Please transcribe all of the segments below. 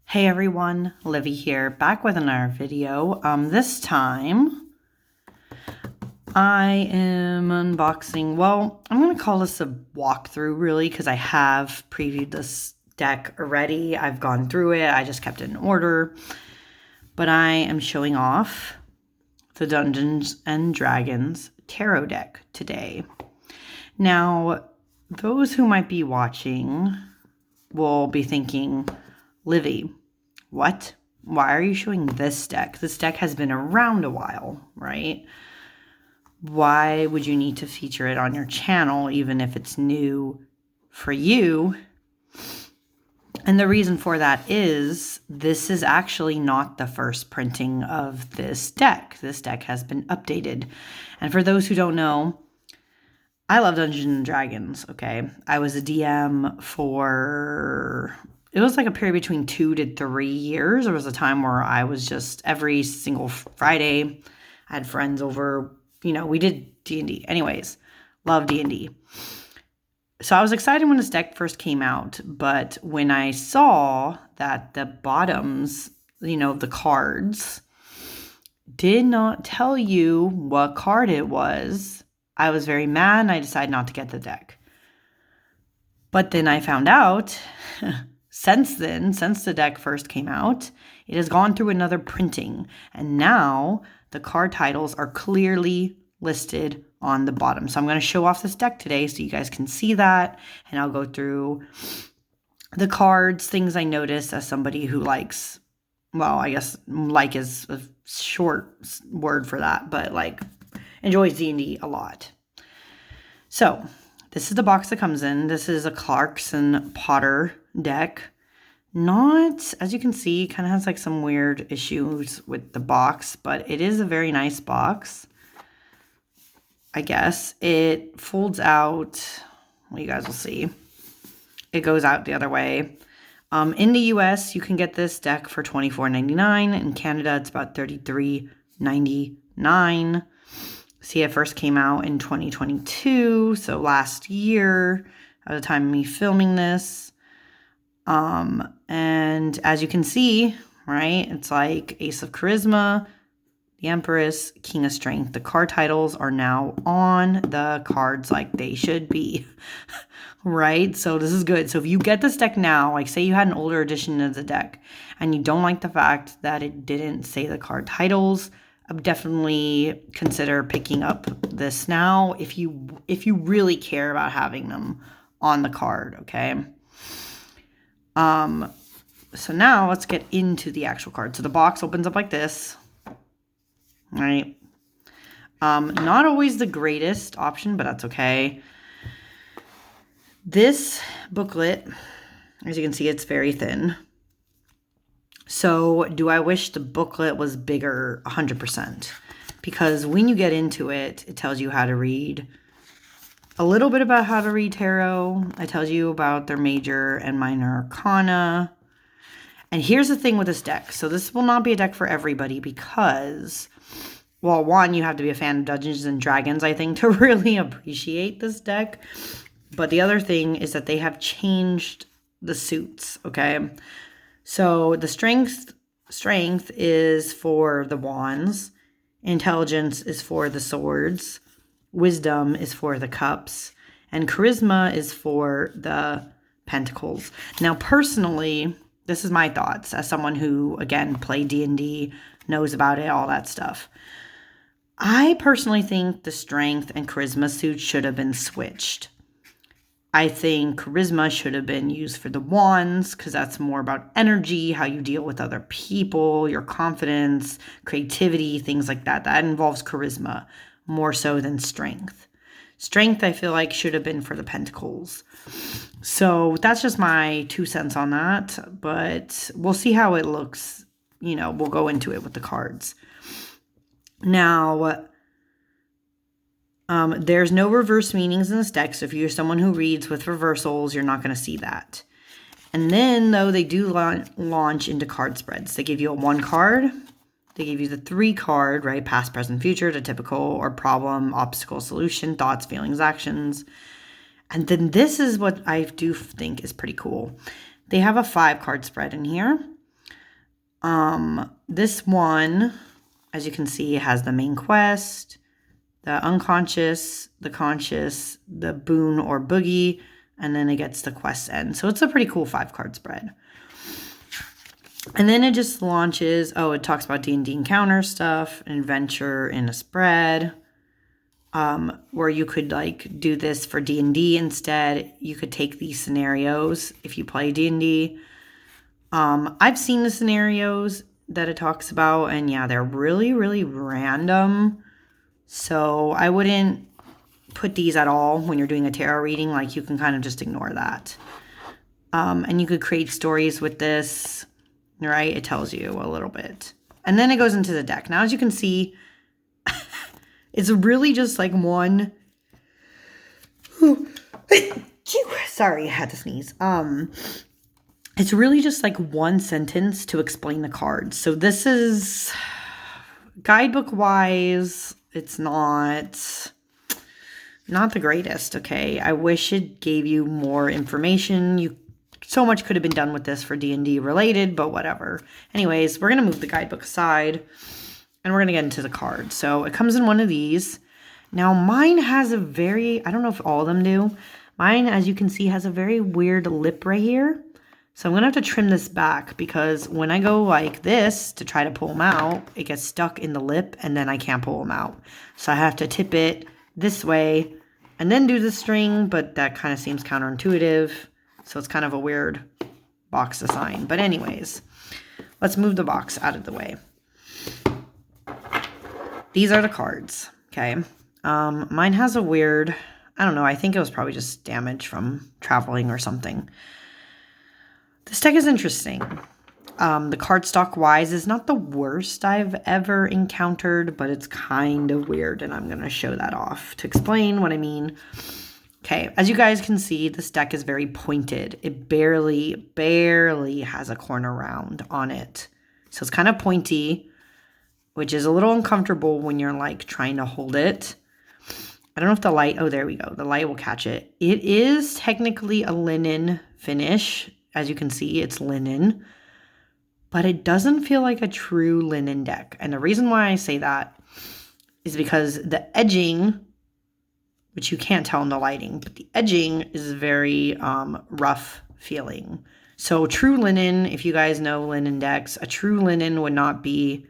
Hey everyone, Livy here, back with another video. This time I am unboxing, well, I'm going to call this a walkthrough really because I have previewed this deck already. I've gone through it, I just kept it in order. But I am showing off the Dungeons and Dragons tarot deck today. Now, those who might be watching will be thinking, Livy, what? Why are you showing this deck? This deck has been around a while, right? Why would you need to feature it on your channel, even if it's new for you? And the reason for that is this is actually not the first printing of this deck. This deck has been updated. And for those who don't know, I love Dungeons and Dragons, okay? I was a DM for, it was like a period between 2 to 3 years. There was a time where I was just every single Friday, I had friends over, we did D&D. Anyways, love D&D. So I was excited when this deck first came out, but when I saw that the bottoms, the cards, did not tell you what card it was, I was very mad and I decided not to get the deck. But then I found out, since the deck first came out, it has gone through another printing. And now the card titles are clearly listed on the bottom. So I'm going to show off this deck today so you guys can see that. And I'll go through the cards, things I noticed as somebody who likes, well, I guess like is a short word for that, but like enjoys D&D a lot. So this is the box that comes in. This is a Clarkson Potter deck. Not, as you can see, kind of has like some weird issues with the box, but it is a very nice box, I guess. It folds out. Well, you guys will see. It goes out the other way. In the US, you can get this deck for $24.99. In Canada, it's about $33.99. See, it first came out in 2022, so last year at the time of me filming this. And as you can see, right, it's like Ace of Charisma, the Empress, King of Strength. The card titles are now on the cards like they should be, right? So this is good. So if you get this deck now, like say you had an older edition of the deck and you don't like the fact that it didn't say the card titles, I would definitely consider picking up this now if you really care about having them on the card, okay? So now let's get into the actual card. So the box opens up like this, right? Not always the greatest option, but that's okay. This booklet, as you can see, it's very thin. So do I wish the booklet was bigger? 100%. Because when you get into it, it tells you how to read a little bit about how to read tarot. It tells you about their major and minor arcana. And here's the thing with this deck. So this will not be a deck for everybody because, well, one, you have to be a fan of Dungeons and Dragons, I think, to really appreciate this deck. But the other thing is that they have changed the suits, okay? So the strength is for the wands, intelligence is for the swords, wisdom is for the cups, and charisma is for the pentacles. Now, personally, this is my thoughts as someone who, again, played D&D, knows about it, all that stuff. I personally think the strength and charisma suits should have been switched. I think charisma should have been used for the wands because that's more about energy, how you deal with other people, your confidence, creativity, things like that. That involves charisma more so than strength. Strength, I feel like, should have been for the pentacles. So that's just my 2 cents on that, but we'll see how it looks. We'll go into it with the cards. Now, there's no reverse meanings in this deck, so if you're someone who reads with reversals, you're not going to see that. And then, though, they do launch into card spreads. They give you a 1 card. They give you the 3 card, right? Past, present, future, the typical or problem, obstacle, solution, thoughts, feelings, actions. And then this is what I do think is pretty cool. They have a 5 card spread in here. This one, as you can see, has the main quest, the unconscious, the conscious, the boon or boogie, and then it gets the quest end. So it's a pretty cool 5-card spread. And then it just launches. Oh, it talks about D&D encounter stuff, an adventure in a spread, where you could like do this for D&D instead. You could take these scenarios if you play D&D. I've seen the scenarios that it talks about, and yeah, they're really, really random. So I wouldn't put these at all when you're doing a tarot reading. Like, you can kind of just ignore that. And you could create stories with this, right? It tells you a little bit. And then it goes into the deck. Now, as you can see, it's really just like one. Sorry, I had to sneeze. It's really just like one sentence to explain the cards. So this is guidebook wise, it's not the greatest, okay? I wish it gave you more information. So much could have been done with this for D&D related, but whatever. Anyways, we're going to move the guidebook aside, and we're going to get into the cards. So it comes in one of these. Now, mine has a very, I don't know if all of them do. Mine, as you can see, has a very weird lip right here. So I'm going to have to trim this back, because when I go like this to try to pull them out, it gets stuck in the lip, and then I can't pull them out. So I have to tip it this way and then do the string, but that kind of seems counterintuitive. So it's kind of a weird box to sign. But anyways, let's move the box out of the way. These are the cards, okay? Mine has a weird, I don't know, I think it was probably just damage from traveling or something. This deck is interesting. The cardstock wise is not the worst I've ever encountered, but it's kind of weird, and I'm going to show that off to explain what I mean. Okay, as you guys can see, this deck is very pointed. It barely has a corner round on it. So it's kind of pointy, which is a little uncomfortable when you're like trying to hold it. I don't know if the light, oh, there we go. The light will catch it. It is technically a linen finish. As you can see, it's linen, but it doesn't feel like a true linen deck. And the reason why I say that is because the edging, which you can't tell in the lighting, but the edging is very rough feeling. So true linen, if you guys know linen decks, a true linen would not be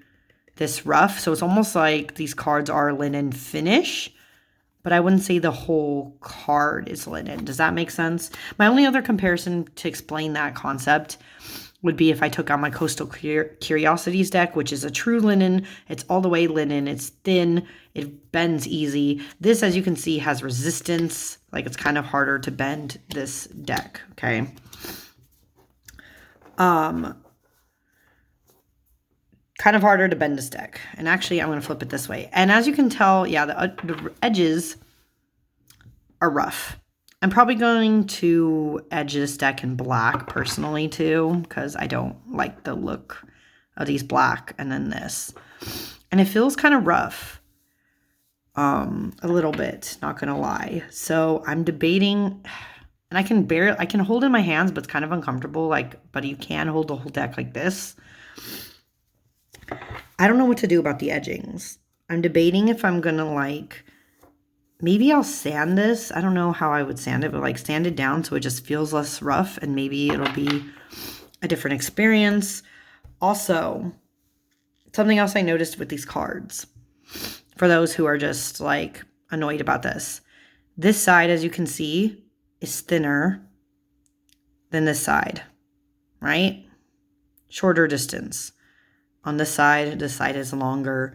this rough. So it's almost like these cards are linen finish, but I wouldn't say the whole card is linen. Does that make sense? My only other comparison to explain that concept would be if I took out my Coastal Curiosities deck, which is a true linen. It's all the way linen. It's thin. It bends easy. This, as you can see, has resistance. Like, it's kind of harder to bend this deck, okay? Kind of harder to bend this deck. And actually, I'm going to flip it this way. And as you can tell, yeah, the edges are rough. I'm probably going to edge this deck in black personally too, because I don't like the look of these black and then this. And it feels kind of rough. A little bit, not going to lie. So I'm debating, and I can hold in my hands, but it's kind of uncomfortable. Like, but you can hold the whole deck like this. I don't know what to do about the edgings. I'm debating if I'm going to like, maybe I'll sand this. I don't know how I would sand it, but like sand it down so it just feels less rough, and maybe it'll be a different experience. Also, something else I noticed with these cards, for those who are just like annoyed about this. This side, as you can see, is thinner than this side, right? Shorter distance. On this side is longer.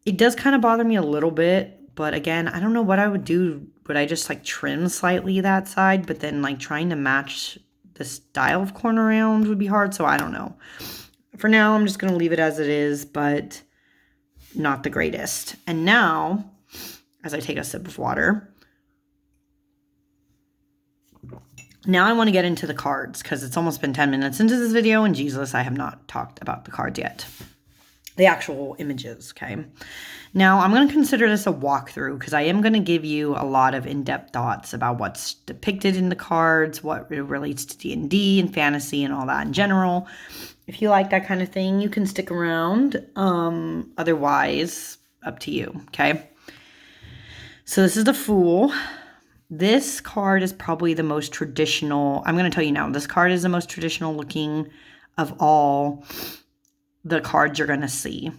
It does kind of bother me a little bit, but again, I don't know what I would do. Would I just like trim slightly that side, but then like trying to match the style of corner round would be hard, so I don't know. For now, I'm just going to leave it as it is, but not the greatest. And now, as I take a sip of water, now I want to get into the cards, because it's almost been 10 minutes into this video, and Jesus, I have not talked about the cards yet. The actual images, okay? Now, I'm going to consider this a walkthrough, because I am going to give you a lot of in-depth thoughts about what's depicted in the cards, what it relates to D&D and fantasy and all that in general. If you like that kind of thing, you can stick around. Otherwise, up to you, okay? So this is the Fool. This card is probably the most traditional. I'm going to tell you now, this card is the most traditional looking of all the cards you're going to see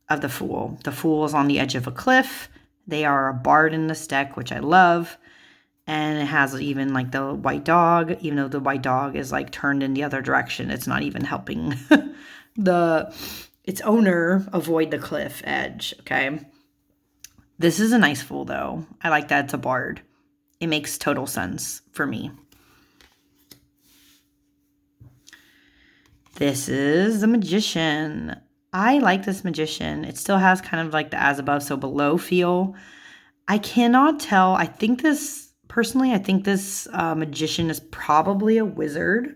of the Fool. The Fool is on the edge of a cliff. They are a bard in this deck, which I love. And it has even like the white dog, even though the white dog is like turned in the other direction. It's not even helping its owner avoid the cliff edge, okay? This is a nice Fool though. I like that it's a bard. It makes total sense for me. This is the Magician. I like this Magician. It still has kind of like the as above, so below feel. I cannot tell. I think this Magician is probably a wizard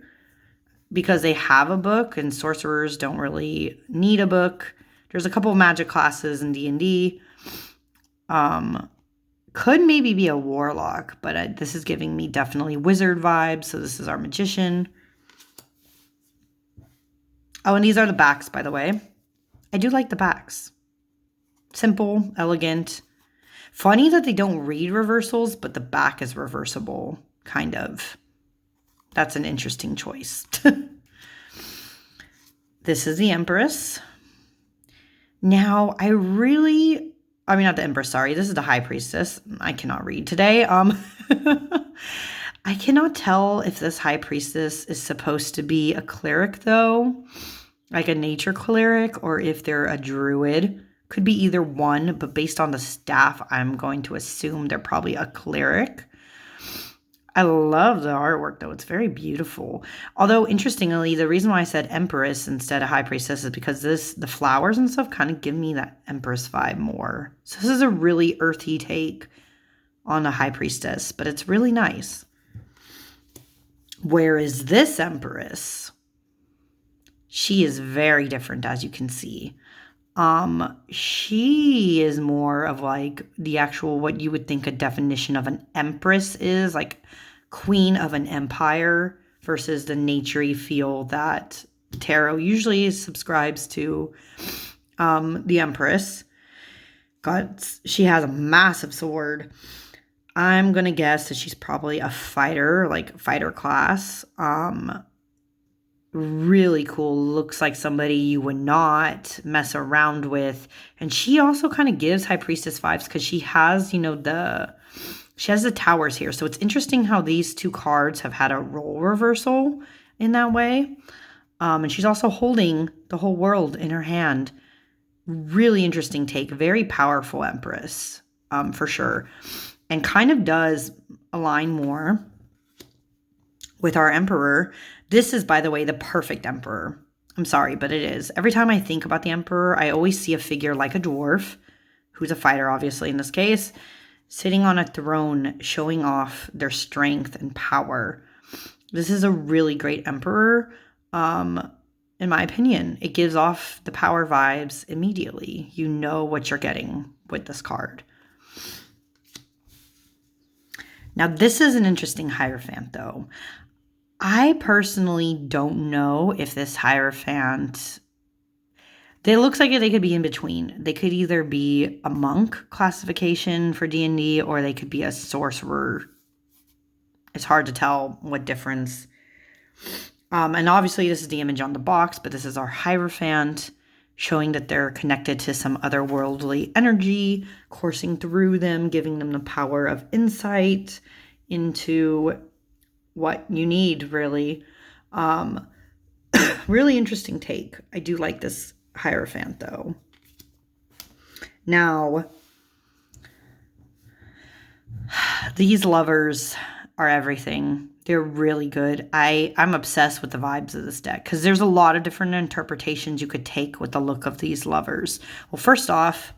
because they have a book and sorcerers don't really need a book. There's a couple of magic classes in D&D. Could maybe be a warlock, but this is giving me definitely wizard vibes. So this is our Magician. Oh, and these are the backs, by the way. I do like the backs. Simple, elegant. Funny that they don't read reversals, but the back is reversible, kind of. That's an interesting choice. This is the Empress. Now, not the Empress, sorry. This is the High Priestess. I cannot read today. I cannot tell if this High Priestess is supposed to be a cleric, though. Like a nature cleric, or if they're a druid. Could be either one, but based on the staff, I'm going to assume they're probably a cleric. I love the artwork, though. It's very beautiful. Although, interestingly, the reason why I said Empress instead of High Priestess is because the flowers and stuff kind of give me that Empress vibe more. So this is a really earthy take on a High Priestess, but it's really nice. Whereas this Empress, she is very different, as you can see. She is more of like the actual, what you would think a definition of an empress is, like queen of an empire, versus the naturey feel that tarot usually subscribes to. The Empress. She has a massive sword. I'm going to guess that she's probably a fighter, like fighter class. Really cool. Looks like somebody you would not mess around with. And she also kind of gives High Priestess vibes because she has, she has the towers here. So it's interesting how these two cards have had a role reversal in that way. And she's also holding the whole world in her hand. Really interesting take. Very powerful Empress, for sure. And kind of does align more with our Emperor. This is, by the way, the perfect Emperor. I'm sorry, but it is. Every time I think about the Emperor, I always see a figure like a dwarf, who's a fighter, obviously, in this case, sitting on a throne, showing off their strength and power. This is a really great Emperor, in my opinion. It gives off the power vibes immediately. You know what you're getting with this card. Now, this is an interesting Hierophant, though. I personally don't know if this Hierophant, it looks like they could be in between. They could either be a monk classification for D&D, or they could be a sorcerer. It's hard to tell what difference. And obviously this is the image on the box, but this is our Hierophant, showing that they're connected to some otherworldly energy coursing through them, giving them the power of insight into what you need, really. Really interesting take. I do like this Hierophant, though. Now, these lovers are everything. They're really good. I'm obsessed with the vibes of this deck because there's a lot of different interpretations you could take with the look of these lovers. Well, first off,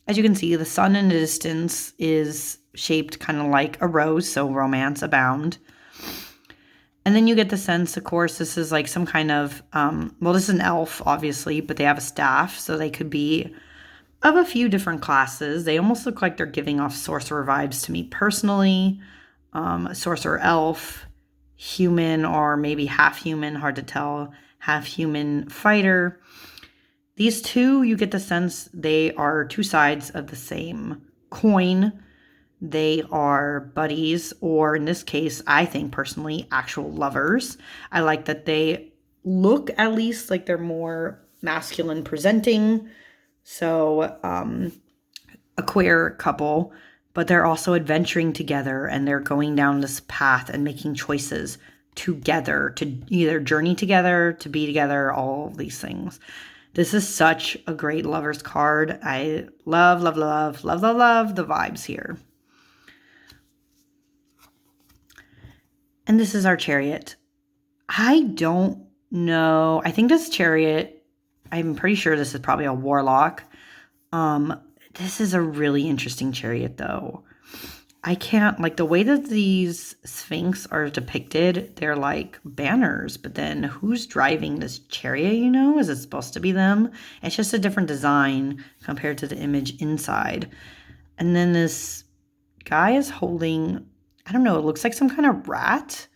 as you can see, the sun in the distance is shaped kind of like a rose, so romance abound. And then you get the sense, of course, this is like some kind of, this is an elf, obviously, but they have a staff, so they could be of a few different classes. They almost look like they're giving off sorcerer vibes to me personally. Sorcerer elf, human, or maybe half human, hard to tell. half-human fighter. These two, you get the sense they are two sides of the same coin. They are buddies, or in this case, I think personally, actual lovers. I like that they look at least like they're more masculine presenting. So, a queer couple, but they're also adventuring together and they're going down this path and making choices together to either journey together, to be together, all of these things. This is such a great lovers card. I love, love, love, love, love, love the vibes here. And this is our Chariot. I don't know. I think this Chariot, I'm pretty sure this is probably a Warlock. This is a really interesting Chariot, though. I can't, like, the way that these Sphinx are depicted, they're like banners, but then who's driving this Chariot, you know? Is it supposed to be them? It's just a different design compared to the image inside. And then this guy is holding, I don't know, it looks like some kind of rat.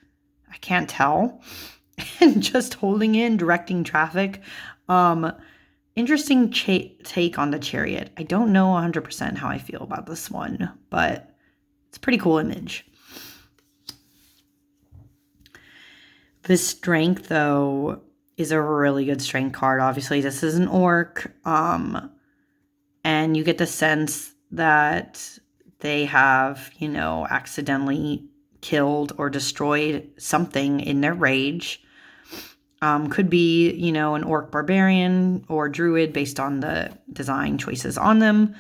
I can't tell. And just holding in, directing traffic. Interesting take on the Chariot. I don't know 100% how I feel about this one, but it's a pretty cool image. This Strength, though, is a really good Strength card. Obviously, this is an orc, and you get the sense that they have, you know, accidentally killed or destroyed something in their rage. Could be, you know, an orc barbarian or druid based on the design choices on them.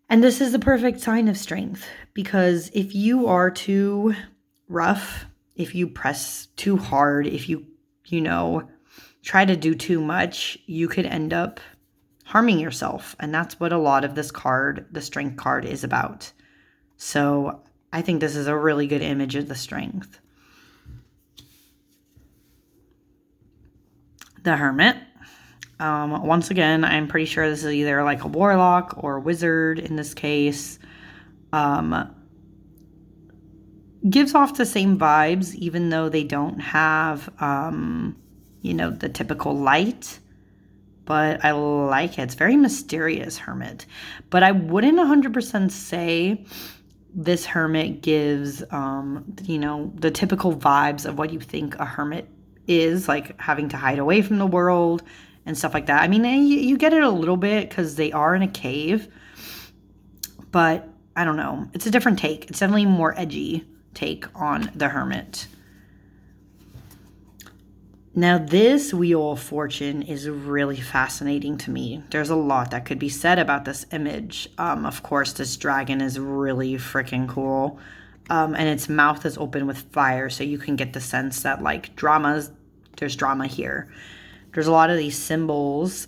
And this is the perfect sign of Strength, because if you are too rough, if you press too hard, if you know, try to do too much, you could end up harming yourself. And that's what a lot of this card, the Strength card, is about. So I think this is a really good image of the Strength. The Hermit. Once again, I'm pretty sure this is either like a warlock or a wizard in this case. Gives off the same vibes, even though they don't have, you know, the typical light. But I like it. It's very mysterious, Hermit. But I wouldn't 100% say this Hermit gives, you know, the typical vibes of what you think a hermit is, like having to hide away from the world and stuff like that. I mean, you get it a little bit because they are in a cave, but I don't know. It's a different take. It's definitely a more edgy take on the Hermit. Now, this Wheel of Fortune is really fascinating to me. There's a lot that could be said about this image. Of course, this dragon is really freaking cool. And its mouth is open with fire, so you can get the sense that, like, there's drama here. There's a lot of these symbols.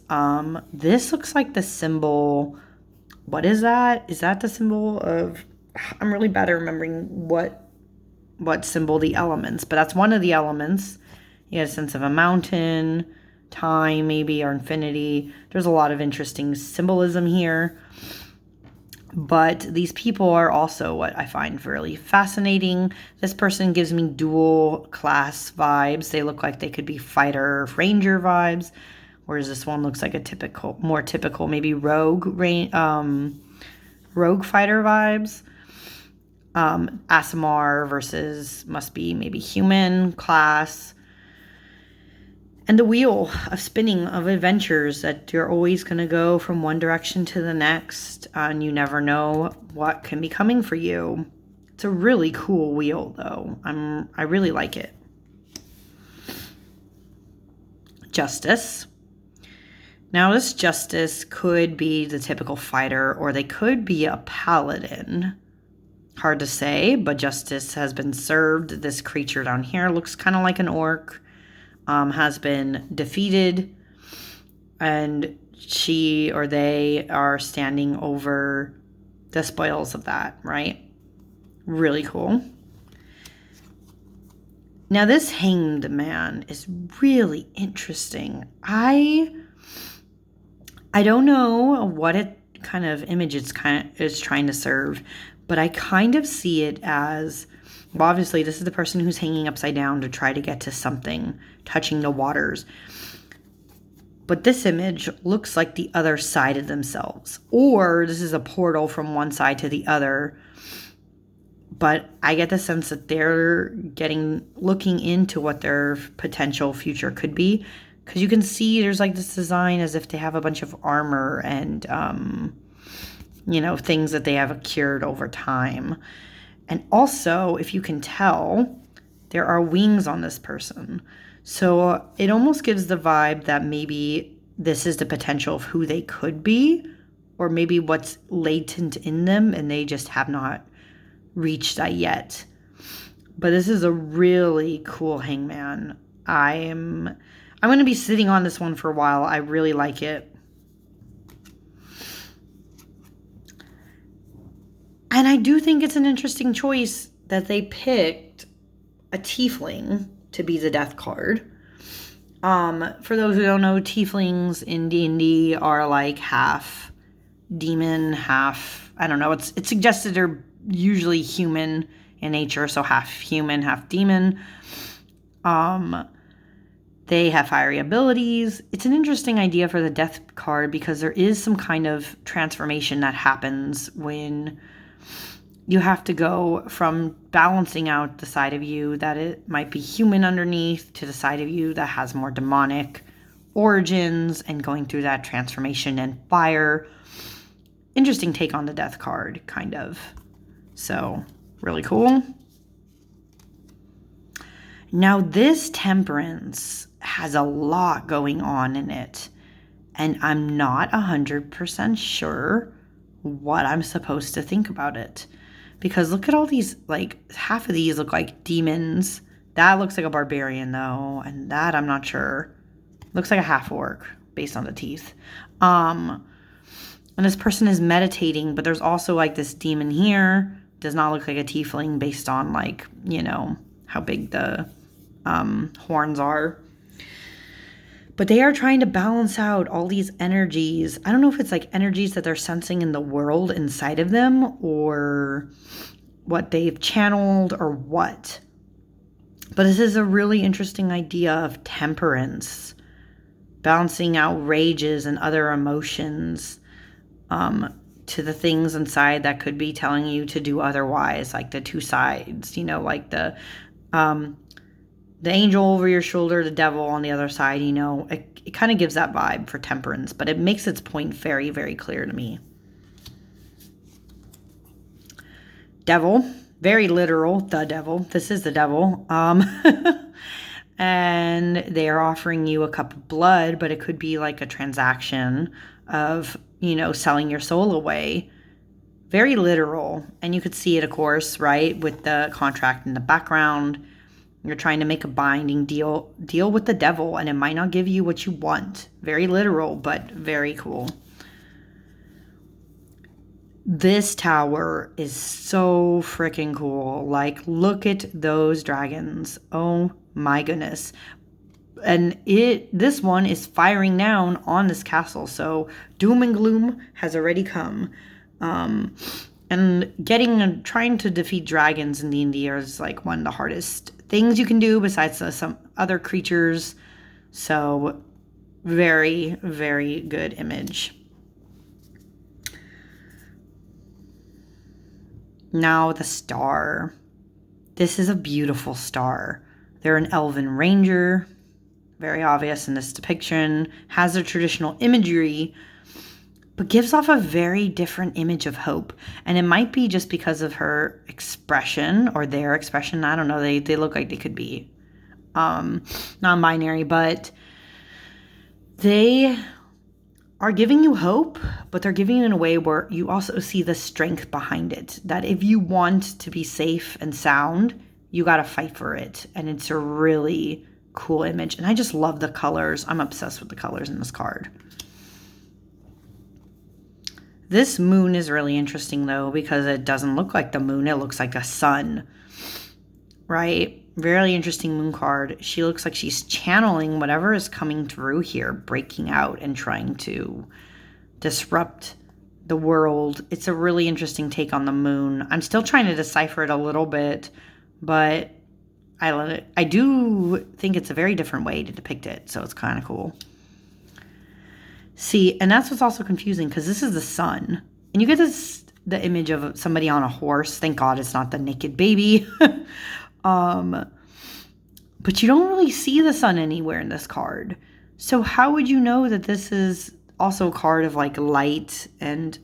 This looks like the symbol, what is that? Is that the symbol of, I'm really bad at remembering what symbol the elements, but that's one of the elements. You get a sense of a mountain, time maybe, or infinity. There's a lot of interesting symbolism here. But these people are also what I find really fascinating. This person gives me dual class vibes. They look like they could be fighter, ranger vibes. Whereas this one looks like a more typical, maybe rogue fighter vibes. Asimar versus must be maybe human class. And the wheel of spinning of adventures, that you're always going to go from one direction to the next, and you never know what can be coming for you. It's a really cool wheel, though. I really like it. Justice. Now, this Justice could be the typical fighter, or they could be a paladin. Hard to say, but Justice has been served. This creature down here looks kind of like an orc. Has been defeated, and she or they are standing over the spoils of that, right? Really cool. Now, this Hanged Man is really interesting. I don't know what it kind of image is trying to serve, but I kind of see it as, well, obviously, this is the person who's hanging upside down to try to get to something, touching the waters. But this image looks like the other side of themselves. Or this is a portal from one side to the other. But I get the sense that they're looking into what their potential future could be. Because you can see there's like this design as if they have a bunch of armor and, things that they have accrued over time. And also, if you can tell, there are wings on this person. So it almost gives the vibe that maybe this is the potential of who they could be, or maybe what's latent in them and they just have not reached that yet. But this is a really cool hangman. I'm going to be sitting on this one for a while. I really like it. And I do think it's an interesting choice that they picked a tiefling to be the death card. For those who don't know, tieflings in D&D are like half demon, half, I don't know, it's suggested they're usually human in nature, so half human, half demon. They have fiery abilities. It's an interesting idea for the death card because there is some kind of transformation that happens when you have to go from balancing out the side of you that it might be human underneath to the side of you that has more demonic origins and going through that transformation and fire. Interesting take on the death card, kind of. So, really cool. Now, this temperance has a lot going on in it, and I'm not 100% sure what I'm supposed to think about it. Because look at all these, like, half of these look like demons. That looks like a barbarian, though. And that, I'm not sure. Looks like a half-orc, based on the teeth. And this person is meditating, but there's also, like, this demon here. Does not look like a tiefling based on, like, how big the horns are. But they are trying to balance out all these energies. I don't know if it's like energies that they're sensing in the world inside of them or what they've channeled or what. But this is a really interesting idea of temperance, balancing out rages and other emotions to the things inside that could be telling you to do otherwise, like the two sides, like the angel over your shoulder, the devil on the other side, it kind of gives that vibe for temperance, but it makes its point very, very clear to me. Devil, very literal, the devil. This is the devil. And they are offering you a cup of blood, but it could be like a transaction of, selling your soul away. Very literal. And you could see it, of course, right, with the contract in the background. You're trying to make a binding deal with the devil, and it might not give you what you want. Very literal, but very cool. This tower is so freaking cool. Like, look at those dragons. Oh my goodness. And this one is firing down on this castle. So doom and gloom has already come. And trying to defeat dragons in D&D is like one of the hardest things you can do besides some other creatures. So very, very good image. Now the star. This is a beautiful star. They're an elven ranger. Very obvious in this depiction. Has their traditional imagery, but gives off a very different image of hope. And it might be just because of her expression or their expression. I don't know. They look like they could be non-binary, but they are giving you hope, but they're giving you in a way where you also see the strength behind it. That if you want to be safe and sound, you got to fight for it. And it's a really cool image. And I just love the colors. I'm obsessed with the colors in this card. This moon is really interesting, though, because it doesn't look like the moon. It looks like a sun, right? Very interesting moon card. She looks like she's channeling whatever is coming through here, breaking out and trying to disrupt the world. It's a really interesting take on the moon. I'm still trying to decipher it a little bit, but I do think it's a very different way to depict it, so it's kind of cool. See, and that's what's also confusing, because this is the sun. And you get the image of somebody on a horse. Thank God it's not the naked baby. But you don't really see the sun anywhere in this card. So how would you know that this is also a card of like light and,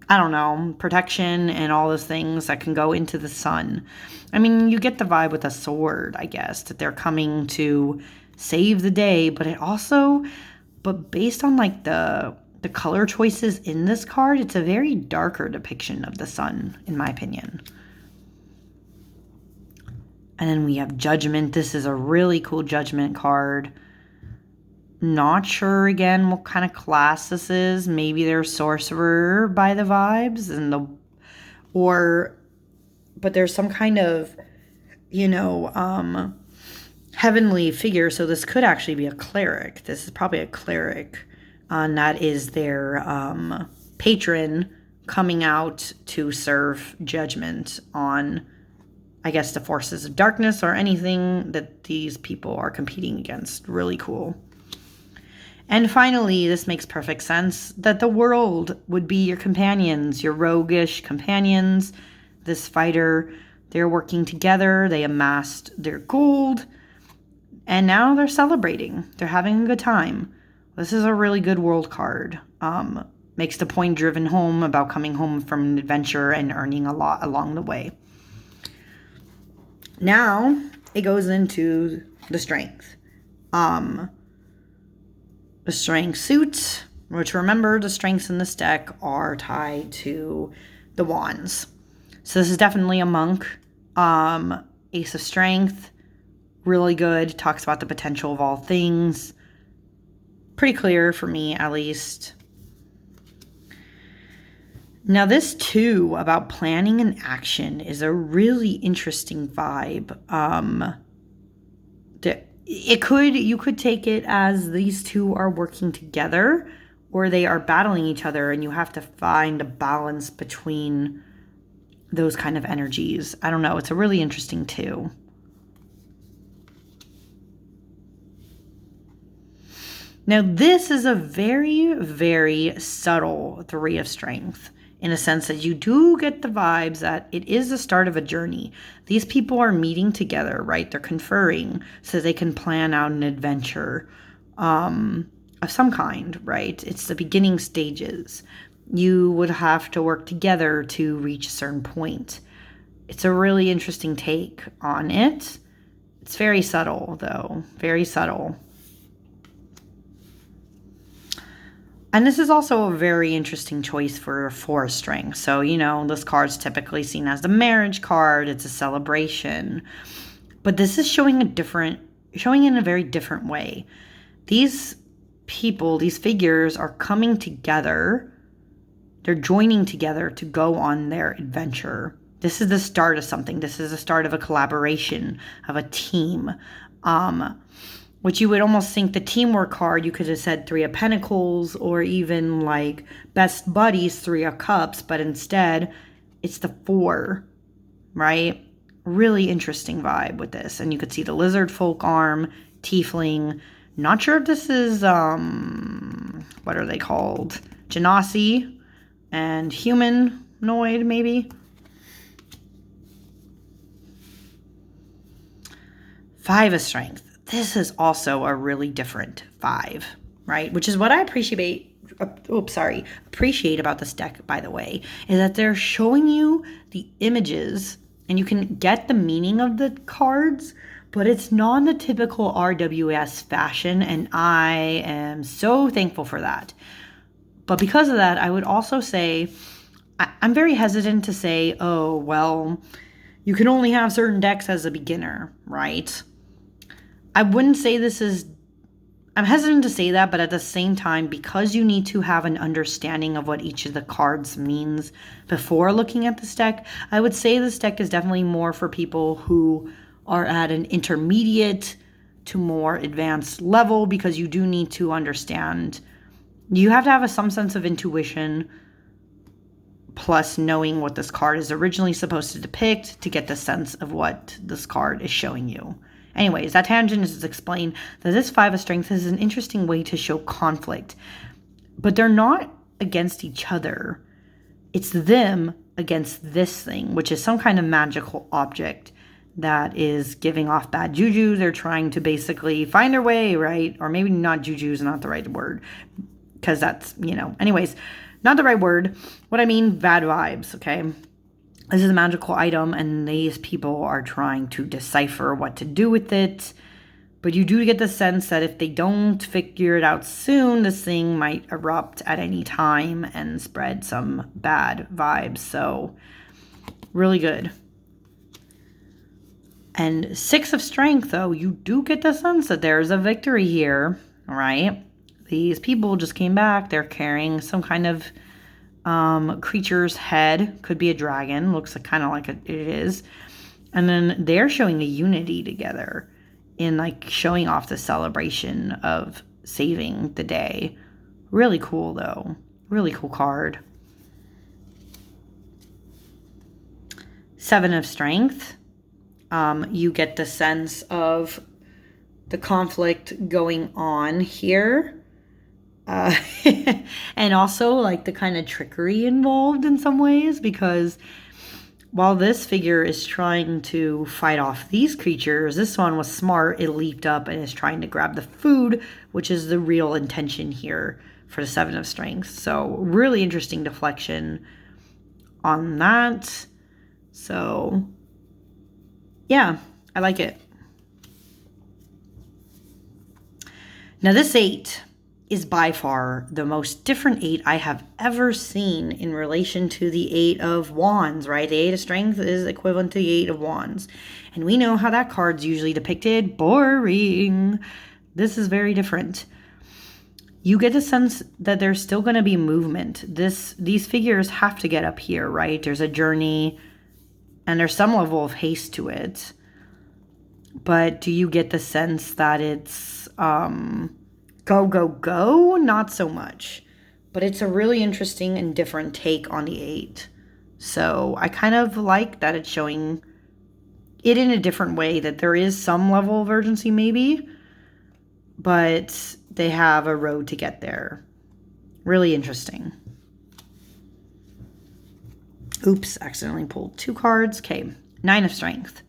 I don't know, protection and all those things that can go into the sun? I mean, you get the vibe with a sword, I guess, that they're coming to save the day, but based on like the color choices in this card, it's a very darker depiction of the sun, in my opinion. And then we have Judgment. This is a really cool Judgment card. Not sure, again, what kind of class this is. Maybe they're Sorcerer by the vibes. But there's some kind of, heavenly figure. So this could actually be a cleric. This is probably a cleric. And that is their patron coming out to serve judgment on, I guess, the forces of darkness or anything that these people are competing against. Really cool. And finally, this makes perfect sense, that the world would be your companions, your roguish companions. This fighter, they're working together. They amassed their gold. And now they're celebrating. They're having a good time. This is a really good world card. Makes the point driven home about coming home from an adventure and earning a lot along the way. Now, it goes into the strength. The strength suit, which, remember, the strengths in this deck are tied to the wands. So this is definitely a monk. Ace of Strength, really good. Talks about the potential of all things. Pretty clear for me, at least. Now, this too, about planning and action, is a really interesting vibe. You could take it as these two are working together, or they are battling each other, and you have to find a balance between those kind of energies. I don't know. It's a really interesting too. Now, this is a very, very subtle Three of Strength, in a sense that you do get the vibes that it is the start of a journey. These people are meeting together, right? They're conferring so they can plan out an adventure of some kind, right? It's the beginning stages. You would have to work together to reach a certain point. It's a really interesting take on it. It's very subtle, though. Very subtle. And this is also a very interesting choice for Four of Strength. So, this card's typically seen as the marriage card. It's a celebration. But this is showing in a very different way. These people, these figures are coming together. They're joining together to go on their adventure. This is the start of something. This is the start of a collaboration, of a team. Which you would almost think the teamwork card, you could have said Three of Pentacles, or even like best buddies, Three of Cups, but instead it's the four, right? Really interesting vibe with this. And you could see the lizard folk arm, tiefling. Not sure if this is, what are they called? Genasi and humanoid, maybe. Five of Strength. This is also a really different vibe, right? Which is what I appreciate about this deck, by the way, is that they're showing you the images and you can get the meaning of the cards, but it's not in the typical RWS fashion, and I am so thankful for that. But because of that, I would also say, I'm very hesitant to say, oh, well, you can only have certain decks as a beginner, right? I wouldn't say I'm hesitant to say that, but at the same time, because you need to have an understanding of what each of the cards means before looking at this deck, I would say this deck is definitely more for people who are at an intermediate to more advanced level, because you do need to understand. You have to have some sense of intuition, plus knowing what this card is originally supposed to depict to get the sense of what this card is showing you. Anyways, that tangent is to explain that this 5 of Strength is an interesting way to show conflict, but they're not against each other. It's them against this thing, which is some kind of magical object that is giving off bad juju. They're trying to basically find their way, right? Or maybe not, juju is not the right word, because that's, anyways, not the right word. What I mean, bad vibes, okay? This is a magical item, and these people are trying to decipher what to do with it. But you do get the sense that if they don't figure it out soon, this thing might erupt at any time and spread some bad vibes. So, really good. And 6 of Strength, though, you do get the sense that there's a victory here, right? These people just came back. They're carrying some kind of creature's head. Could be a dragon. Looks kind of like it is. And then they're showing a unity together in like showing off the celebration of saving the day. Really cool, though. Really cool card. 7 of Strength. You get the sense of the conflict going on here. And also like the kind of trickery involved in some ways, because while this figure is trying to fight off these creatures, this one was smart. It leaped up and is trying to grab the food, which is the real intention here for the 7 of Strength. So really interesting deflection on that. So yeah, I like it. Now this 8 is by far the most different 8 I have ever seen in relation to the 8 of Wands, right? The 8 of Strength is equivalent to the 8 of Wands. And we know how that card's usually depicted. Boring. This is very different. You get a sense that there's still going to be movement. These figures have to get up here, right? There's a journey and there's some level of haste to it. But do you get the sense that it's go, go, go? Not so much. But it's a really interesting and different take on the 8. So I kind of like that it's showing it in a different way, that there is some level of urgency maybe, but they have a road to get there. Really interesting. Oops, accidentally pulled 2 cards. Okay, 9 of Strength.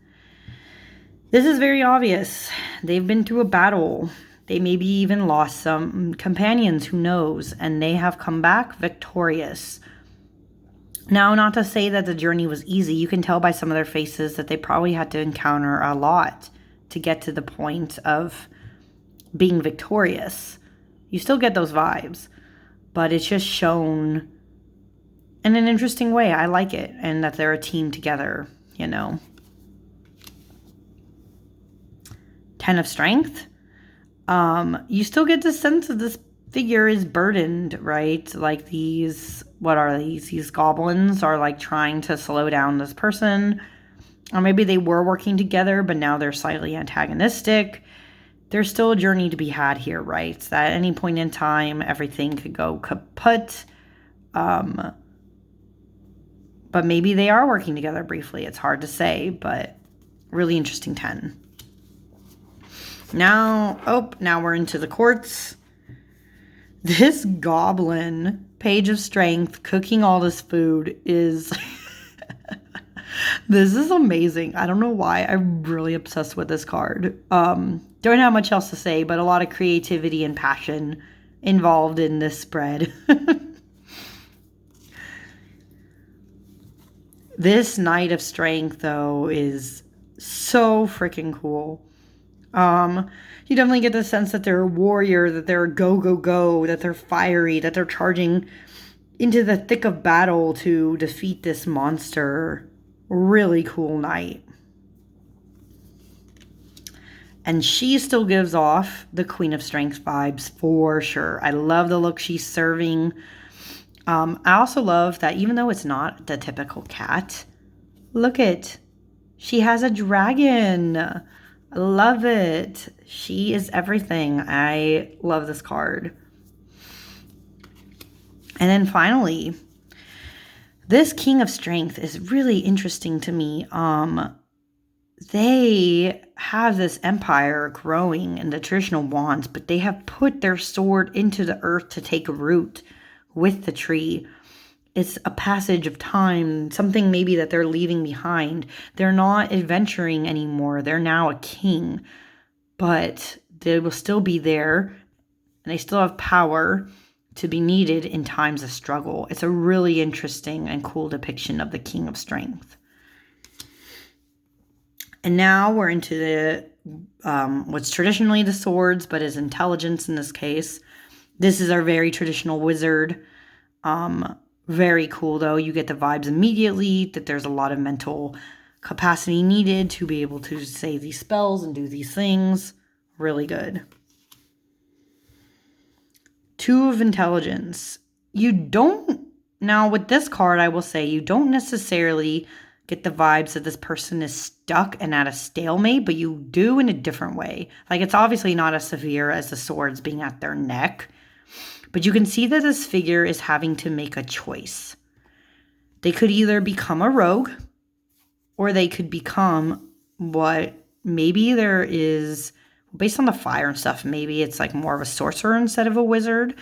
This is very obvious. They've been through a battle. They maybe even lost some companions, who knows, and they have come back victorious. Now, not to say that the journey was easy. You can tell by some of their faces that they probably had to encounter a lot to get to the point of being victorious. You still get those vibes, but it's just shown in an interesting way. I like it, and that they're a team together, 10 of Strength. You still get the sense that this figure is burdened, right? Like these, what are these? These goblins are like trying to slow down this person. Or maybe they were working together, but now they're slightly antagonistic. There's still a journey to be had here, right? So that at any point in time, everything could go kaput. But maybe they are working together briefly. It's hard to say, but really interesting 10. Now we're into the courts. This goblin, Page of Strength, cooking all this food is... This is amazing. I don't know why. I'm really obsessed with this card. Don't have much else to say, but a lot of creativity and passion involved in this spread. This Knight of Strength, though, is so freaking cool. You definitely get the sense that they're a warrior, that they're go, go, go, that they're fiery, that they're charging into the thick of battle to defeat this monster. Really cool knight. And she still gives off the Queen of Strength vibes for sure. I love the look she's serving. I also love that even though it's not the typical cat, look it. She has a dragon. I love it. She is everything. I love this card. And then finally, This King of Strength is really interesting to me. They have this empire growing in the traditional wands, but they have put their sword into the earth to take root with the tree. It's a passage of time, something maybe that they're leaving behind. They're not adventuring anymore. They're now a king, but they will still be there, and they still have power to be needed in times of struggle. It's a really interesting and cool depiction of the King of Strength. And now we're into the what's traditionally the swords, but is intelligence in this case. This is our very traditional wizard. Very cool, though. You get the vibes immediately that there's a lot of mental capacity needed to be able to say these spells and do these things. Really good. 2 of Intelligence. Now with this card, I will say you don't necessarily get the vibes that this person is stuck and at a stalemate, but you do in a different way. Like, it's obviously not as severe as the swords being at their neck, but you can see that this figure is having to make a choice. They could either become a rogue, or they could become what maybe there is, based on the fire and stuff, maybe it's like more of a sorcerer instead of a wizard.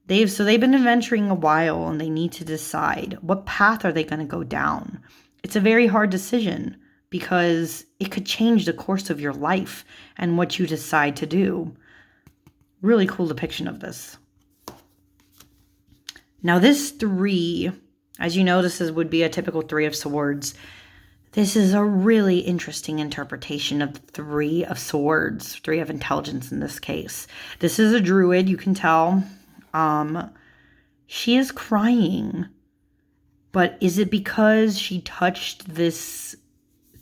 They've been adventuring a while, and they need to decide what path are they going to go down. It's a very hard decision because it could change the course of your life and what you decide to do. Really cool depiction of this. Now this 3, as you know, would be a typical 3 of Swords. This is a really interesting interpretation of 3 of Swords, 3 of Intelligence in this case. This is a druid, you can tell. She is crying. But is it because she touched this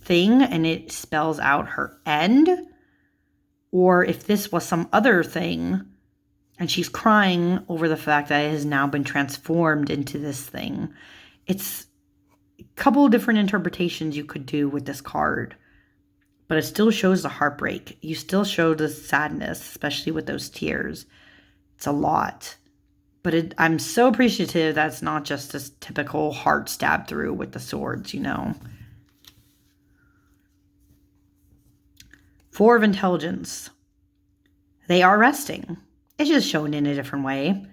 thing and it spells out her end? Or if this was some other thing and she's crying over the fact that it has now been transformed into this thing. It's a couple of different interpretations you could do with this card. But it still shows the heartbreak. You still show the sadness, especially with those tears. It's a lot. But I'm so appreciative that it's not just this typical heart stab through with the swords, you know. 4 of Intelligence. They are resting. It's just shown in a different way.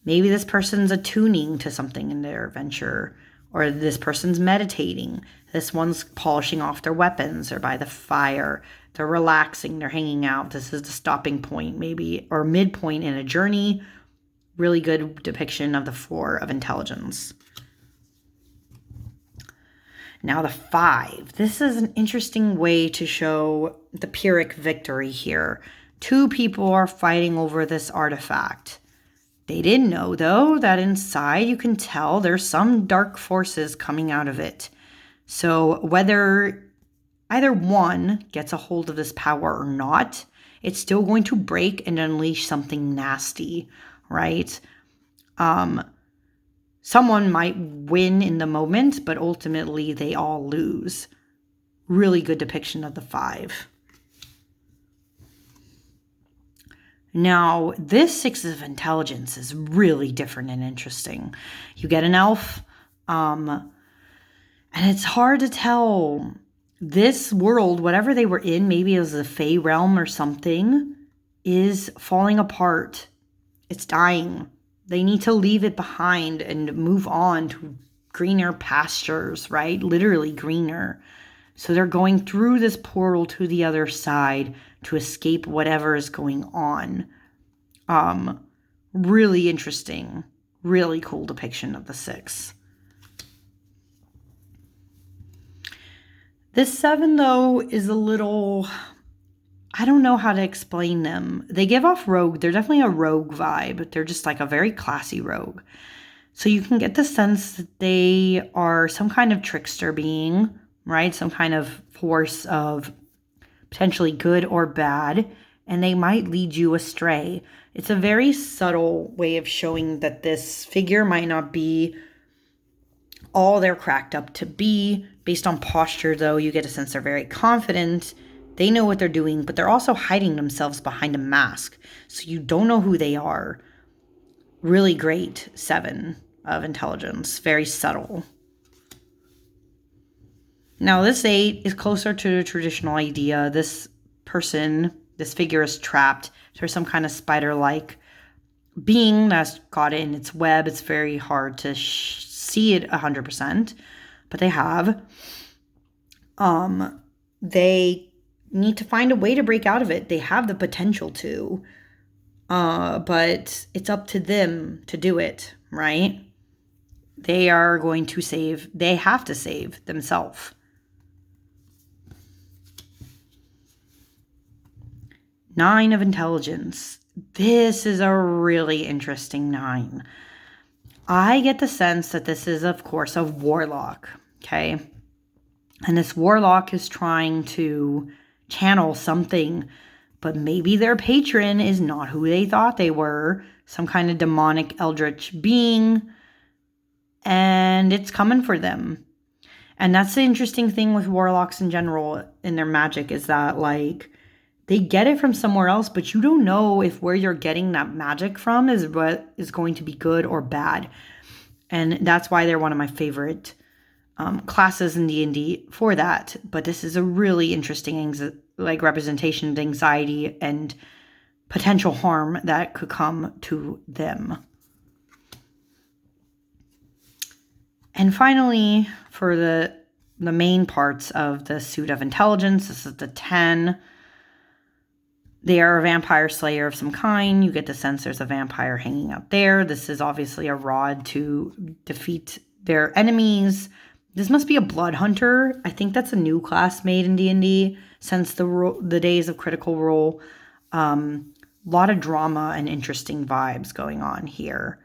Maybe this person's attuning to something in their adventure, or this person's meditating. This one's polishing off their weapons. They're by the fire. They're relaxing. They're hanging out. This is the stopping point, maybe, or midpoint in a journey. Really good depiction of the 4 of Intelligence. Now the 5. This is an interesting way to show the Pyrrhic victory here. 2 people are fighting over this artifact. They didn't know, though, that inside you can tell there's some dark forces coming out of it. So whether either one gets a hold of this power or not, it's still going to break and unleash something nasty, right? Someone might win in the moment, but ultimately they all lose. Really good depiction of the 5. Now, this 6 of Intelligence is really different and interesting. You get an elf, and it's hard to tell. This world, whatever they were in, maybe it was a Fey realm or something, is falling apart. It's dying. They need to leave it behind and move on to greener pastures, right? Literally greener. So they're going through this portal to the other side to escape whatever is going on. Really interesting. Really cool depiction of the 6. This 7, though, is a little... I don't know how to explain them. They give off rogue. They're definitely a rogue vibe. They're just like a very classy rogue. So you can get the sense that they are some kind of trickster being, right? Some kind of force of potentially good or bad, and they might lead you astray. It's a very subtle way of showing that this figure might not be all they're cracked up to be. Based on posture, though, you get a sense they're very confident. They know what they're doing, but they're also hiding themselves behind a mask. So you don't know who they are. Really great 7. of intelligence. Very subtle. Now, this 8 is closer to the traditional idea. This person, this figure is trapped. There's some kind of spider-like being that's got it in its web. It's very hard to see it 100%, but they have. They need to find a way to break out of it. They have the potential to, but it's up to them to do it, right? They are going to save, they have to save themselves. 9 of intelligence. This is a really interesting 9. I get the sense that this is, of course, a warlock, okay? And this warlock is trying to channel something, but maybe their patron is not who they thought they were, some kind of demonic eldritch being, and it's coming for them. And that's the interesting thing with warlocks in general in their magic, is that, like, they get it from somewhere else, but you don't know if where you're getting that magic from is what is going to be good or bad. And that's why they're one of my favorite classes in D&D for that. But this is a really interesting representation of anxiety and potential harm that could come to them. And finally, for the main parts of the suit of intelligence, this is the 10. They are a vampire slayer of some kind. You get the sense there's a vampire hanging out there. This is obviously a rod to defeat their enemies. This must be a blood hunter. I think that's a new class made in D&D since the days of Critical Role. A lot of drama and interesting vibes going on here.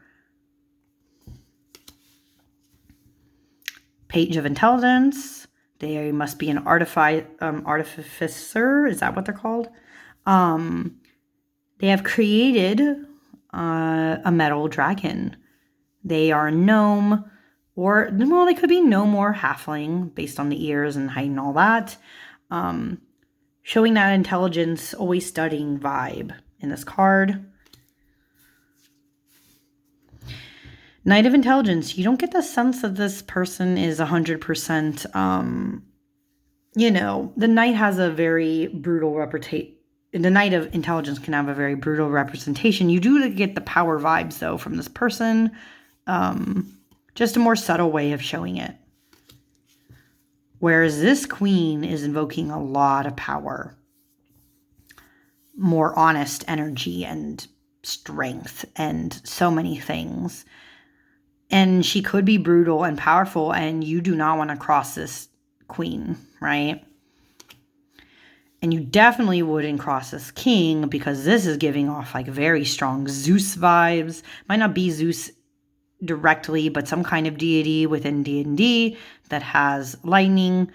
Page of Intelligence. They must be an artificer. Is that what they're called? They have created a metal dragon. They are a gnome, or, well, they could be gnome or halfling based on the ears and height and all that. Showing that intelligence, always studying vibe in this card. Knight of Intelligence. You don't get the sense that this person is 100%, the knight has a very brutal reputation. The Knight of Intelligence can have a very brutal representation. You do get the power vibes, though, from this person. Just a more subtle way of showing it. Whereas this queen is invoking a lot of power. More honest energy and strength and so many things. And she could be brutal and powerful, and you do not want to cross this queen, right? And you definitely wouldn't cross this king, because this is giving off like very strong Zeus vibes. Might not be Zeus directly, but some kind of deity within D&D that has lightning.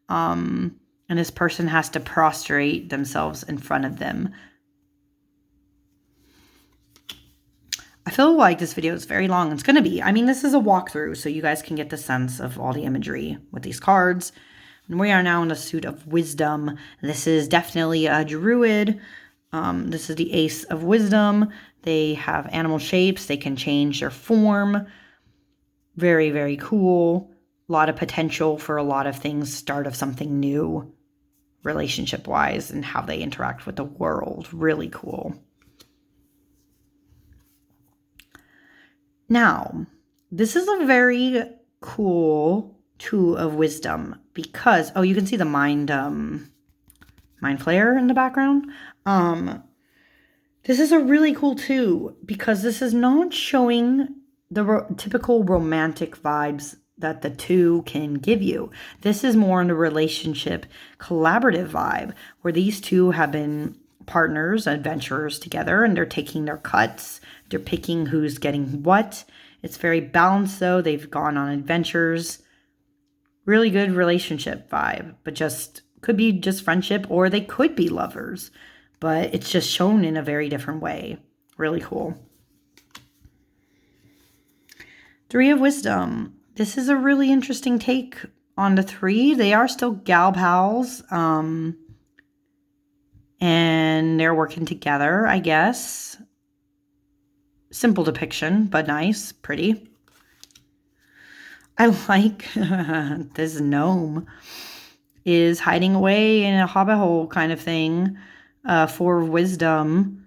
And this person has to prostrate themselves in front of them. I feel like this video is very long. It's going to be. I mean, this is a walkthrough, so you guys can get the sense of all the imagery with these cards. And we are now in a suit of wisdom. This is definitely a druid. This is the Ace of Wisdom. They have animal shapes. They can change their form. Very, very cool. A lot of potential for a lot of things. Start of something new, relationship-wise, and how they interact with the world. Really cool. Now, this is a very cool 2 of wisdom because, oh, you can see the mind flare in the background. This is a really cool 2 because this is not showing the typical romantic vibes that the 2 can give you. This is more in a relationship collaborative vibe where these 2 have been partners, adventurers together, and they're taking their cuts. They're picking who's getting what. It's very balanced, though. They've gone on adventures. Really good relationship vibe, but just could be just friendship, or they could be lovers, but it's just shown in a very different way. Really cool. 3 of Wisdom. This is a really interesting take on the 3. They are still gal pals, and they're working together, I guess. Simple depiction, but nice, pretty. I like this gnome is hiding away in a hobbit hole kind of thing for wisdom.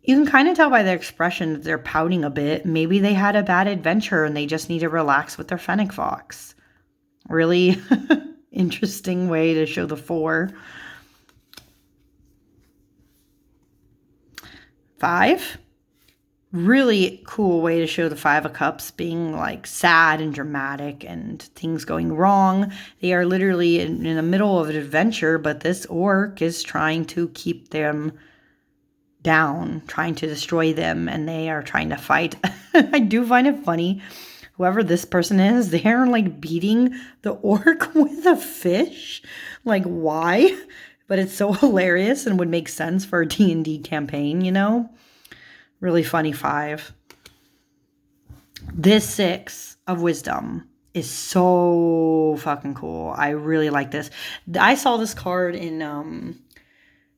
You can kind of tell by their expression that they're pouting a bit. Maybe they had a bad adventure and they just need to relax with their fennec fox. Really interesting way to show the 4. 5. Really cool way to show the 5 of Cups being like sad and dramatic and things going wrong. They are literally in the middle of an adventure, but this orc is trying to keep them down, trying to destroy them, and they are trying to fight. I do find it funny. Whoever this person is, they're like beating the orc with a fish. Like, why? But it's so hilarious and would make sense for a D&D campaign, you know? Really funny 5. This 6 of Wisdom is so fucking cool. I really like this. I saw this card in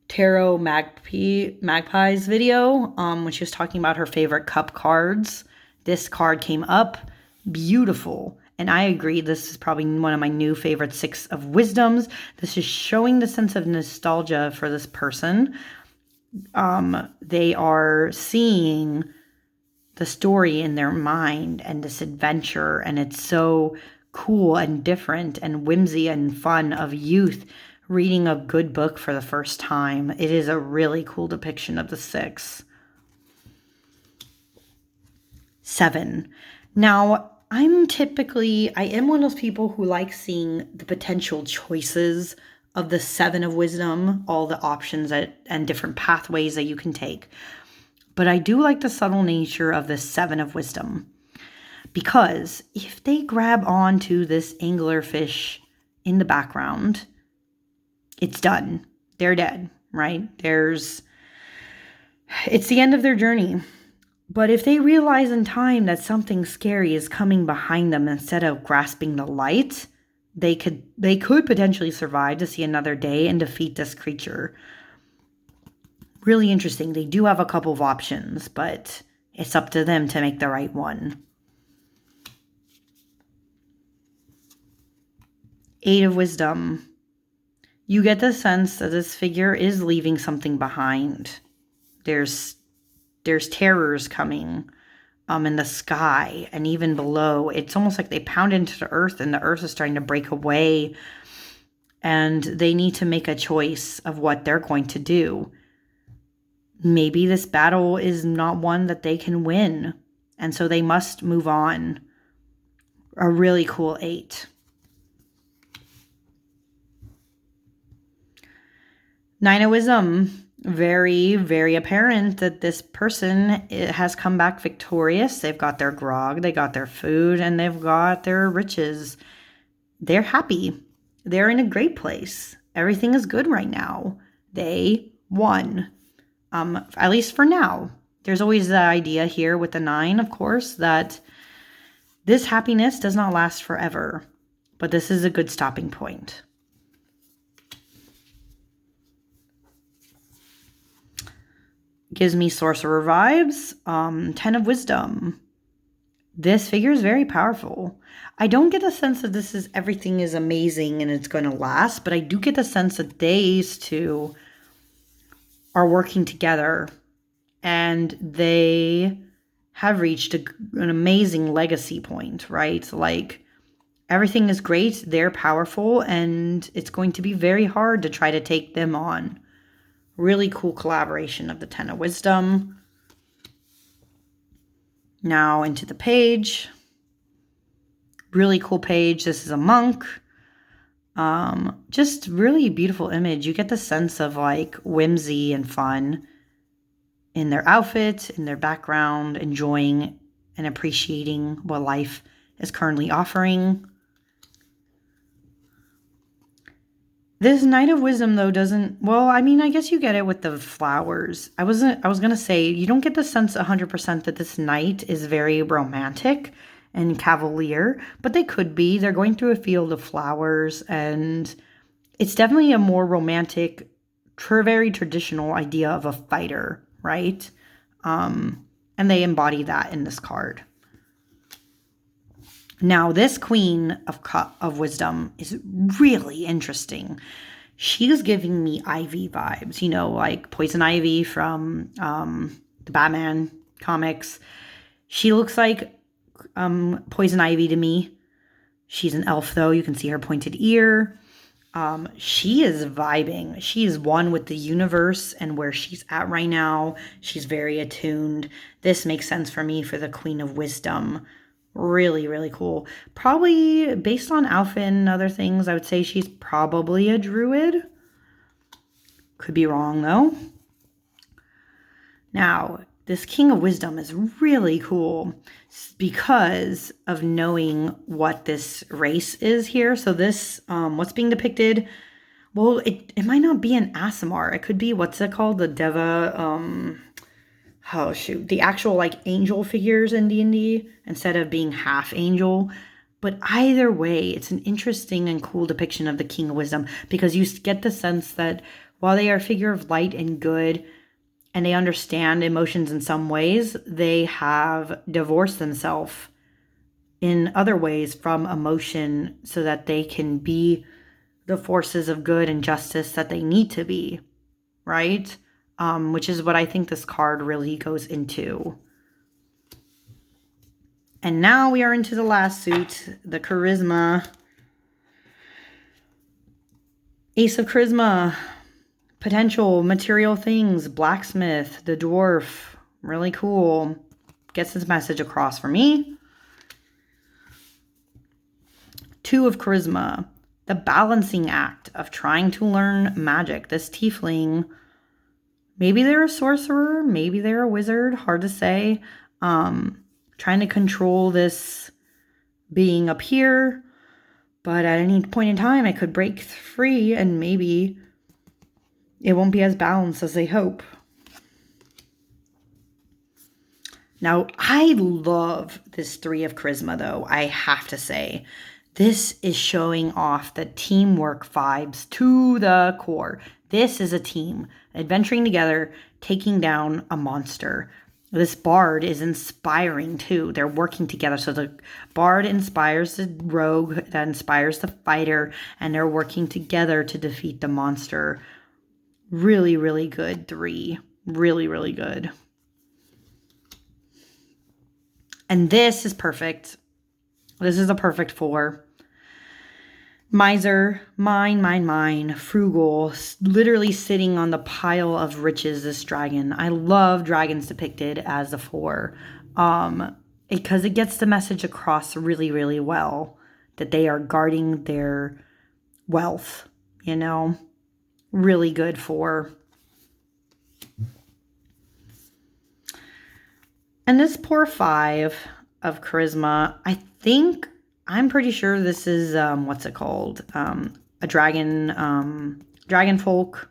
Tarot Magpie's video when she was talking about her favorite cup cards. This card came up. Beautiful. And I agree, this is probably one of my new favorite 6 of Wisdoms. This is showing the sense of nostalgia for this person. They are seeing the story in their mind and this adventure, and it's so cool and different and whimsy and fun of youth reading a good book for the first time. It is a really cool depiction of the 6. 7. Now, I am one of those people who like seeing the potential choices of the 7 of Wisdom, all the options and different pathways that you can take. But I do like the subtle nature of the 7 of Wisdom. Because if they grab onto this anglerfish in the background, it's done. They're dead, right? It's the end of their journey. But if they realize in time that something scary is coming behind them instead of grasping the light, they could potentially survive to see another day and defeat this creature. Really interesting. They do have a couple of options, but it's up to them to make the right one. 8 of Wisdom. You get the sense that this figure is leaving something behind. There's terrors coming in the sky and even below. It's almost like they pound into the earth and the earth is starting to break away. And they need to make a choice of what they're going to do. Maybe this battle is not one that they can win. And so they must move on. A really cool 8. 9 of Wisdom. Very, very apparent that this person has come back victorious. They've got their grog, they got their food, and they've got their riches. They're happy. They're in a great place. Everything is good right now. They won. At least for now. There's always the idea here with the 9, of course, that this happiness does not last forever. But this is a good stopping point. Gives me sorcerer vibes. 10 of Wisdom. This figure is very powerful. I don't get the sense that everything is amazing and it's going to last, but I do get the sense that these two are working together and they have reached an amazing legacy point, right? Like, everything is great, they're powerful, and it's going to be very hard to try to take them on. Really cool collaboration of the 10 of Wisdom. Now into the page. Really cool page. This is a monk. Just really beautiful image. You get the sense of like whimsy and fun in their outfit, in their background, enjoying and appreciating what life is currently offering. This Knight of Wisdom, though, doesn't... Well, I mean, I guess you get it with the flowers. I was going to say, you don't get the sense 100% that this knight is very romantic and cavalier, but they could be. They're going through a field of flowers, and it's definitely a more romantic, very traditional idea of a fighter, right? And they embody that in this card. Now, this Queen of Wisdom is really interesting. She's giving me Ivy vibes, you know, like Poison Ivy from the Batman comics. She looks like Poison Ivy to me. She's an elf, though. You can see her pointed ear. She is vibing. She is one with the universe and where she's at right now. She's very attuned. This makes sense for me for the Queen of Wisdom. Really, really cool. Probably based on outfit and other things, I would say she's probably a druid. Could be wrong, though. Now, this King of Wisdom is really cool because of knowing what this race is here. So this, what's being depicted, well, it might not be an Aasimar. It could be, what's it called? The Deva, oh shoot, the actual like angel figures in D&D instead of being half angel. But either way, it's an interesting and cool depiction of the King of Wisdom because you get the sense that while they are a figure of light and good, and they understand emotions in some ways, they have divorced themselves in other ways from emotion so that they can be the forces of good and justice that they need to be, right? Which is what I think this card really goes into. And now we are into the last suit, the Charisma. Ace of Charisma. Potential, material things, blacksmith, the dwarf, really cool. Gets his message across for me. 2 of Charisma, the balancing act of trying to learn magic. This tiefling, maybe they're a sorcerer, maybe they're a wizard, hard to say. Trying to control this being up here, but at any point in time, it could break free and maybe it won't be as balanced as they hope. Now, I love this 3 of Charisma, though, I have to say. This is showing off the teamwork vibes to the core. This is a team adventuring together, taking down a monster. This bard is inspiring, too. They're working together. So the bard inspires the rogue, that inspires the fighter, and they're working together to defeat the monster. Really, really good 3. Really, really good. And this is perfect. This is a perfect 4. Miser, mine, frugal, literally sitting on the pile of riches, this dragon. I love dragons depicted as a 4. Because it gets the message across really, really well that they are guarding their wealth, you know? Really good 4. And this poor 5 of Charisma, I'm pretty sure this is, what's it called? A dragon, dragon folk,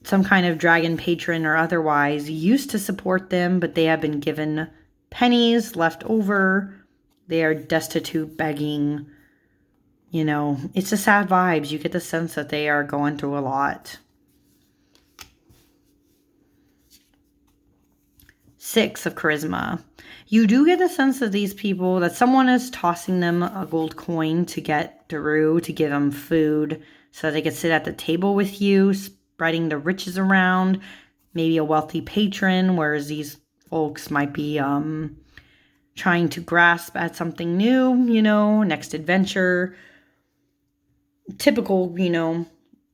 some kind of dragon patron or otherwise, used to support them, but they have been given pennies left over. They are destitute, begging. You know, it's a sad vibes. You get the sense that they are going through a lot. 6 of Charisma. You do get the sense that these people, that someone is tossing them a gold coin to get through, to give them food, so that they can sit at the table with you, spreading the riches around. Maybe a wealthy patron, whereas these folks might be trying to grasp at something new, you know, next adventure. Typical, you know,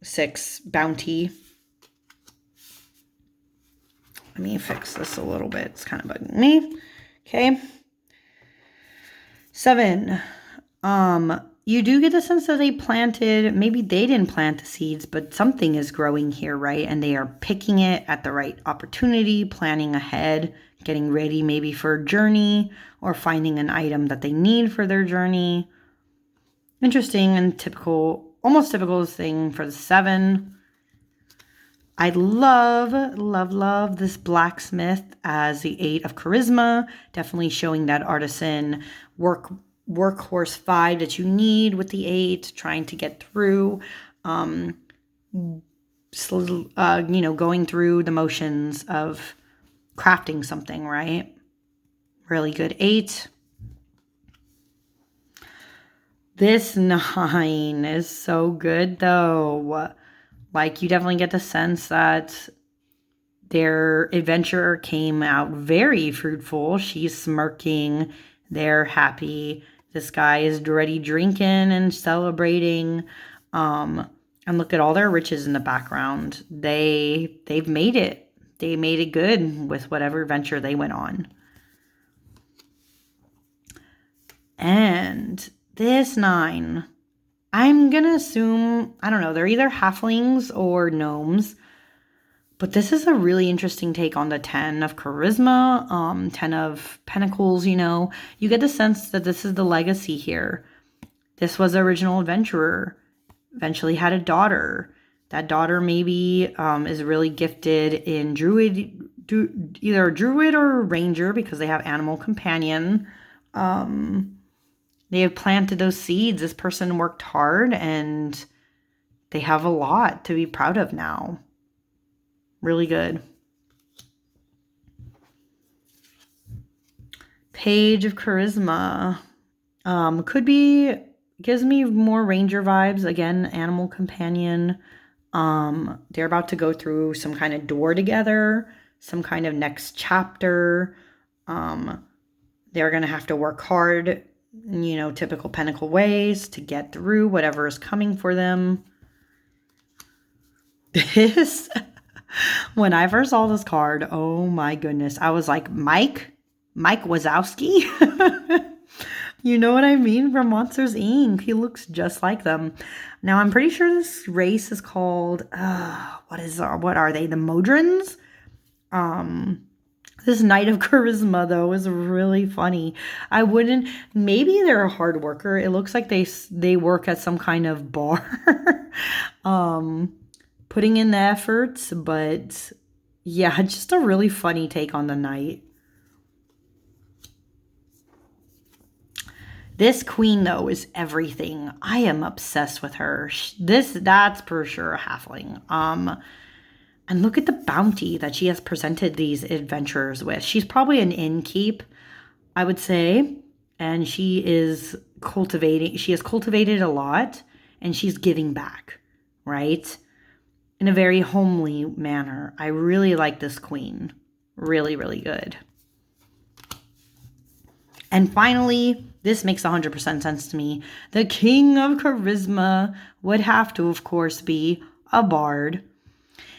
6 bounty. Let me fix this a little bit. It's kind of bugging me. Okay. 7. You do get the sense that they planted, maybe they didn't plant the seeds, but something is growing here, right? And they are picking it at the right opportunity, planning ahead, getting ready maybe for a journey, or finding an item that they need for their journey. Interesting and typical, almost typical thing for the 7. I love this blacksmith as the 8 of Charisma. Definitely showing that artisan workhorse 5 that you need with the 8, trying to get through, you know, going through the motions of crafting something, right? Really good 8. This 9 is so good, though. Like, you definitely get the sense that their adventure came out very fruitful. She's smirking. They're happy. This guy is already drinking and celebrating. And look at all their riches in the background. They've made it. They made it good with whatever adventure they went on. And this 9, I'm going to assume, I don't know, they're either halflings or gnomes. But this is a really interesting take on the 10 of charisma, 10 of pentacles, you know. You get the sense that this is the legacy here. This was the original adventurer. Eventually had a daughter. That daughter maybe is really gifted in either druid or ranger because they have animal companion. They have planted those seeds. This person worked hard and they have a lot to be proud of now. Really good. Page of charisma. Gives me more ranger vibes. Again, animal companion. They're about to go through some kind of door together, some kind of next chapter. They're going to have to work hard, you know, typical pentacle ways to get through whatever is coming for them. This, when I first saw this card, oh my goodness, I was like, Mike Wazowski? You know what I mean? From Monsters, Inc. He looks just like them. Now, I'm pretty sure this race is called, what are they? The Modrons? This Knight of Charisma, though, is really funny. Maybe they're a hard worker. It looks like they work at some kind of bar. Putting in the efforts, but yeah, just a really funny take on the Knight. This queen, though, is everything. I am obsessed with her. That's for sure a halfling. And look at the bounty that she has presented these adventurers with. She's probably an innkeep, I would say. And she has cultivated a lot, and she's giving back, right? In a very homely manner. I really like this queen. Really, really good. And finally, this makes 100% sense to me. The king of charisma would have to, of course, be a bard.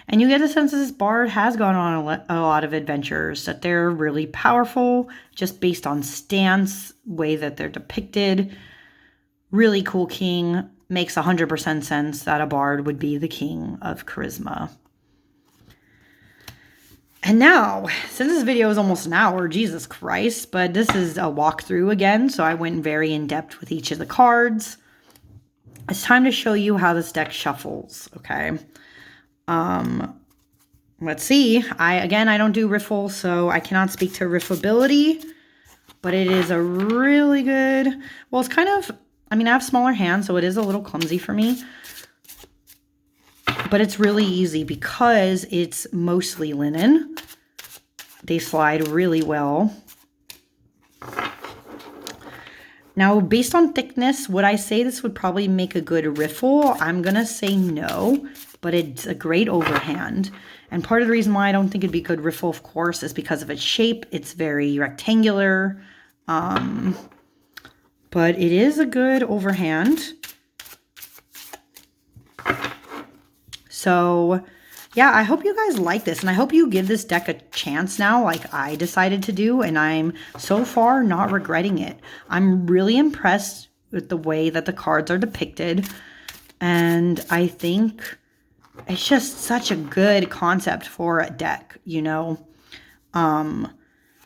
And you get a sense that this bard has gone on a lot of adventures, that they're really powerful, just based on stance, way that they're depicted. Really cool king. Makes 100% sense that a bard would be the king of charisma. And now, since this video is almost an hour, Jesus Christ, but this is a walkthrough again, so I went very in-depth with each of the cards. It's time to show you how this deck shuffles, okay? Let's see. I don't do riffle, so I cannot speak to riffability, but it is a really good, well, it's kind of, I have smaller hands, so it is a little clumsy for me. But it's really easy because it's mostly linen. They slide really well. Now, based on thickness, would I say this would probably make a good riffle? I'm going to say no, but it's a great overhand. And part of the reason why I don't think it'd be good riffle, of course, is because of its shape. It's very rectangular. But it is a good overhand. So, yeah, I hope you guys like this, and I hope you give this deck a chance now like I decided to do, and I'm so far not regretting it. I'm really impressed with the way that the cards are depicted, and I think it's just such a good concept for a deck, you know?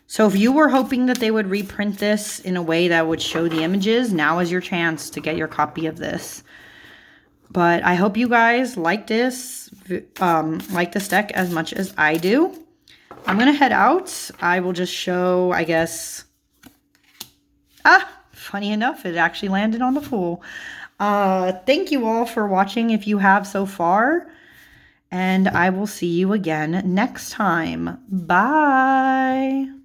So if you were hoping that they would reprint this in a way that would show the images, now is your chance to get your copy of this. But I hope you guys like this deck as much as I do. I'm going to head out. I will just show, I guess... funny enough, it actually landed on the Fool. Thank you all for watching if you have so far. And I will see you again next time. Bye!